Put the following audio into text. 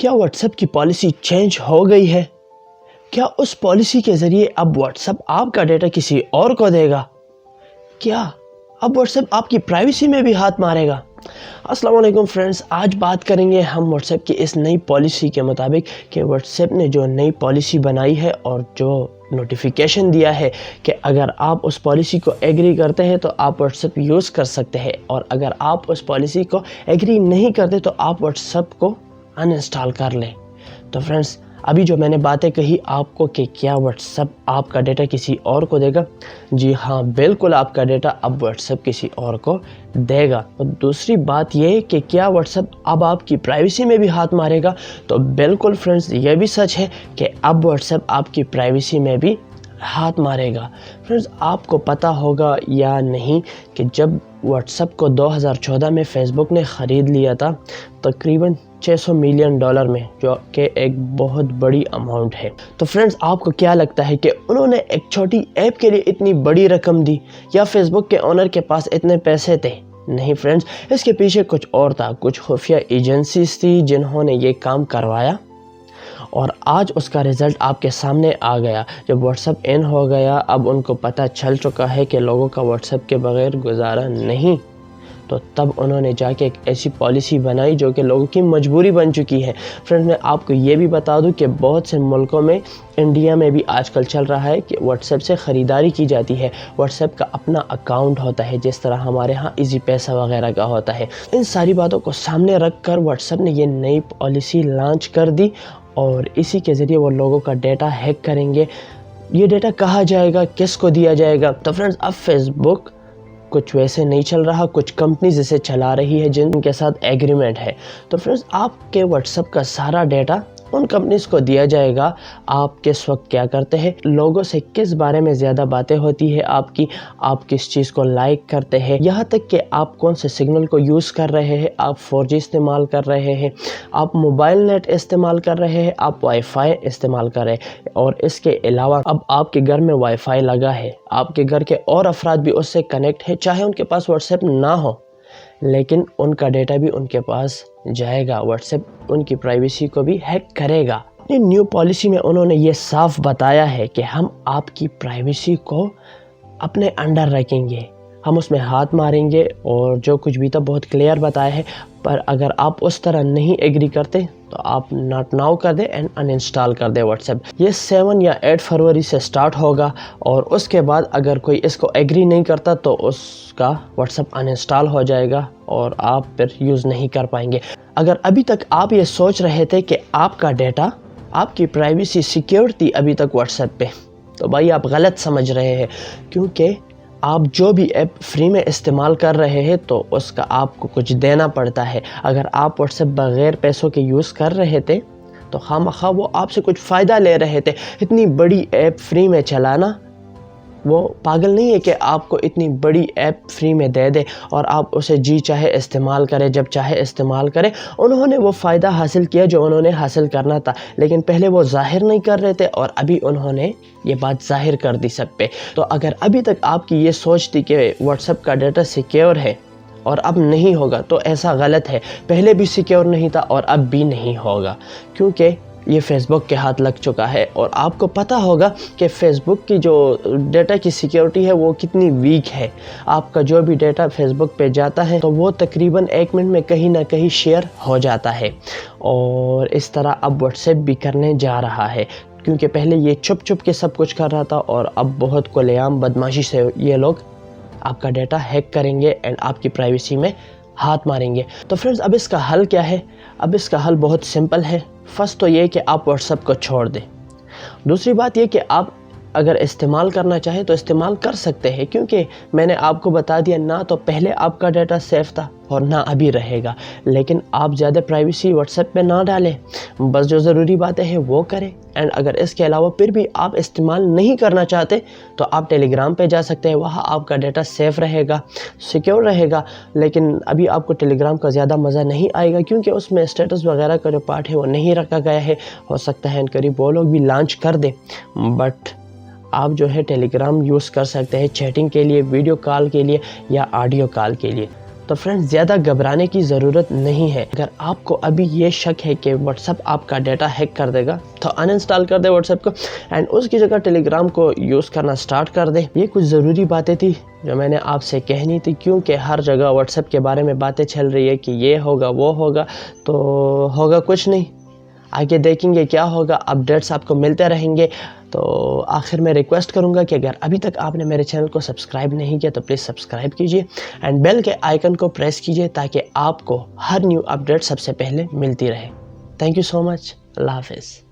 क्या व्हाट्सएप की policy change हो गई है? क्या उस पॉलिसी के ज़रिए अब व्हाट्सएप आपका डेटा किसी और को देगा? क्या अब व्हाट्सएप आपकी प्राइवेसी में भी हाथ मारेगा? अस्सलाम वालेकुम फ्रेंड्स, आज बात करेंगे हम व्हाट्सएप की इस नई पॉलिसी के मुताबिक कि व्हाट्सएप ने जो नई पॉलिसी बनाई है और जो नोटिफिकेशन दिया है कि अगर आप उस पॉलिसी को एग्री करते हैं तो आप व्हाट्सएप यूज़ कर सकते हैं, और अगर आप उस पॉलिसी को एग्री नहीं करते तो आप व्हाट्सएप को अनइंस्टॉल कर लें। तो फ्रेंड्स, अभी जो मैंने बातें कही आपको कि क्या व्हाट्सएप आपका डेटा किसी और को देगा, जी हाँ, बिल्कुल आपका डेटा अब व्हाट्सएप किसी और को देगा। और दूसरी बात ये कि क्या व्हाट्सएप अब आपकी प्राइवेसी में भी हाथ मारेगा, तो बिल्कुल फ्रेंड्स, ये भी सच है कि अब व्हाट्सएप आपकी प्राइवेसी में भी हाथ मारेगा। फ्रेंड्स, आपको पता होगा या नहीं कि जब व्हाट्सएप को 2014 में फेसबुक ने ख़रीद लिया था तकरीबन $600 मिलियन में, जो कि एक बहुत बड़ी अमाउंट है। तो फ्रेंड्स, आपको क्या लगता है कि उन्होंने एक छोटी ऐप के लिए इतनी बड़ी रकम दी, या फेसबुक के ओनर के पास इतने पैसे थे? नहीं फ्रेंड्स, इसके पीछे कुछ और था। कुछ खुफिया एजेंसीज थी जिन्होंने ये काम करवाया, और आज उसका रिज़ल्ट आपके सामने आ गया। जब व्हाट्सएप इन हो गया, अब उनको पता चल चुका है कि लोगों का व्हाट्सएप के बगैर गुजारा नहीं, तो तब उन्होंने जाके एक ऐसी पॉलिसी बनाई जो कि लोगों की मजबूरी बन चुकी है। फ्रेंड्स, मैं आपको ये भी बता दूं कि बहुत से मुल्कों में, इंडिया में भी आजकल चल रहा है कि व्हाट्सएप से ख़रीदारी की जाती है। व्हाट्सएप का अपना अकाउंट होता है, जिस तरह हमारे यहाँ इजी पैसा वगैरह का होता है। इन सारी बातों को सामने रख कर व्हाट्सएप ने ये नई पॉलिसी लॉन्च कर दी, और इसी के ज़रिए वो लोगों का डेटा हैक करेंगे। ये डेटा कहाँ जाएगा, किसको दिया जाएगा? तो फ्रेंड्स, अब फेसबुक कुछ वैसे नहीं चल रहा, कुछ कंपनीज इसे चला रही है जिनके साथ एग्रीमेंट है। तो फ्रेंड्स, आपके व्हाट्सएप का सारा डेटा उन कंपनीज को दिया जाएगा। आप किस वक्त क्या करते हैं, लोगों से किस बारे में ज़्यादा बातें होती है आपकी, आप किस चीज़ को लाइक करते हैं, यहाँ तक कि आप कौन से सिग्नल को यूज़ कर रहे हैं, आप 4G इस्तेमाल कर रहे हैं, आप मोबाइल नेट इस्तेमाल कर रहे हैं, आप वाईफाई इस्तेमाल कर रहे हैं, और इसके अलावा अब आपके घर में वाईफाई लगा है, आपके घर के और अफराद भी उससे कनेक्ट है, चाहे उनके पास व्हाट्सएप ना हो, लेकिन उनका डेटा भी उनके पास जाएगा। व्हाट्सएप उनकी प्राइवेसी को भी हैक करेगा। अपनी न्यू पॉलिसी में उन्होंने ये साफ बताया है कि हम आपकी प्राइवेसी को अपने अंडर रखेंगे, हम उसमें हाथ मारेंगे, और जो कुछ भी था बहुत क्लियर बताया है। पर अगर आप उस तरह नहीं एग्री करते तो आप नॉट नाउ कर दे एंड अनइंस्टॉल कर दे व्हाट्सएप। ये 7 या 8 फरवरी से स्टार्ट होगा, और उसके बाद अगर कोई इसको एग्री नहीं करता तो उसका व्हाट्सएप अनइंस्टॉल हो जाएगा और आप फिर यूज़ नहीं कर पाएंगे। अगर अभी तक आप ये सोच रहे थे कि आपका डेटा, आपकी प्राइवेसी सिक्योर थी अभी तक व्हाट्सएप पे, तो भाई आप गलत समझ रहे हैं, क्योंकि आप जो भी ऐप फ्री में इस्तेमाल कर रहे हैं तो उसका आपको कुछ देना पड़ता है। अगर आप व्हाट्सएप बग़ैर पैसों के यूज़ कर रहे थे तो खामखा वो आपसे कुछ फ़ायदा ले रहे थे। इतनी बड़ी ऐप फ्री में चलाना, वो पागल नहीं है कि आपको इतनी बड़ी ऐप फ्री में दे दे और आप उसे जी चाहे इस्तेमाल करें, जब चाहे इस्तेमाल करें। उन्होंने वो फ़ायदा हासिल किया जो उन्होंने हासिल करना था, लेकिन पहले वो ज़ाहिर नहीं कर रहे थे, और अभी उन्होंने ये बात ज़ाहिर कर दी सब पे। तो अगर अभी तक आपकी ये सोच थी कि व्हाट्सएप का डेटा सिक्योर है और अब नहीं होगा, तो ऐसा गलत है। पहले भी सिक्योर नहीं था और अब भी नहीं होगा, क्योंकि ये फेसबुक के हाथ लग चुका है। और आपको पता होगा कि फेसबुक की जो डेटा की सिक्योरिटी है वो कितनी वीक है। आपका जो भी डेटा फेसबुक पे जाता है तो वो तकरीबन 1 मिनट में कहीं ना कहीं शेयर हो जाता है, और इस तरह अब व्हाट्सएप भी करने जा रहा है, क्योंकि पहले ये छुप छुप के सब कुछ कर रहा था, और अब बहुत खुलेआम बदमाशी से ये लोग आपका डेटा हैक करेंगे एंड आपकी प्राइवेसी में हाथ मारेंगे। तो फ्रेंड्स, अब इसका हल क्या है? अब इसका हल बहुत सिंपल है। फर्स्ट तो ये कि आप व्हाट्सएप को छोड़ दें। दूसरी बात ये कि आप अगर इस्तेमाल करना चाहें तो इस्तेमाल कर सकते हैं, क्योंकि मैंने आपको बता दिया, ना तो पहले आपका डाटा सेफ था और ना अभी रहेगा। लेकिन आप ज़्यादा प्राइवेसी व्हाट्सएप पे ना डालें, बस जो ज़रूरी बातें हैं वो करें। एंड अगर इसके अलावा फिर भी आप इस्तेमाल नहीं करना चाहते तो आप टेलीग्राम पे जा सकते हैं, वहाँ आपका डाटा सेफ़ रहेगा, सिक्योर रहेगा। लेकिन अभी आपको टेलीग्राम का ज़्यादा मज़ा नहीं आएगा, क्योंकि उसमें स्टेटस वगैरह का जो पार्ट है वो नहीं रखा गया है। हो सकता है करीब वो लोग भी लॉन्च कर दें, बट आप जो है टेलीग्राम यूज़ कर सकते हैं चैटिंग के लिए, वीडियो कॉल के लिए या ऑडियो कॉल के लिए। تو فرینڈز زیادہ گھبرانے کی ضرورت نہیں ہے. اگر آپ کو ابھی یہ شک ہے کہ واٹس ایپ آپ کا ڈیٹا ہیک کر دے گا تو ان انسٹال کر دے واٹس ایپ کو اینڈ اس کی جگہ ٹیلی گرام کو یوز کرنا سٹارٹ کر دے. یہ کچھ ضروری باتیں تھی جو میں نے آپ سے کہنی تھی، کیونکہ ہر جگہ واٹس ایپ کے بارے میں باتیں چل رہی ہے کہ یہ ہوگا وہ ہوگا، تو ہوگا کچھ نہیں. آگے دیکھیں گے کیا ہوگا، اپڈیٹس آپ کو ملتے رہیں گے. تو آخر میں ریکویسٹ کروں گا کہ اگر ابھی تک آپ نے میرے چینل کو سبسکرائب نہیں کیا تو پلیز سبسکرائب کیجئے اینڈ بیل کے آئیکن کو پریس کیجئے تاکہ آپ کو ہر نیو اپڈیٹ سب سے پہلے ملتی رہے. تھینک یو سو مچ. اللہ حافظ.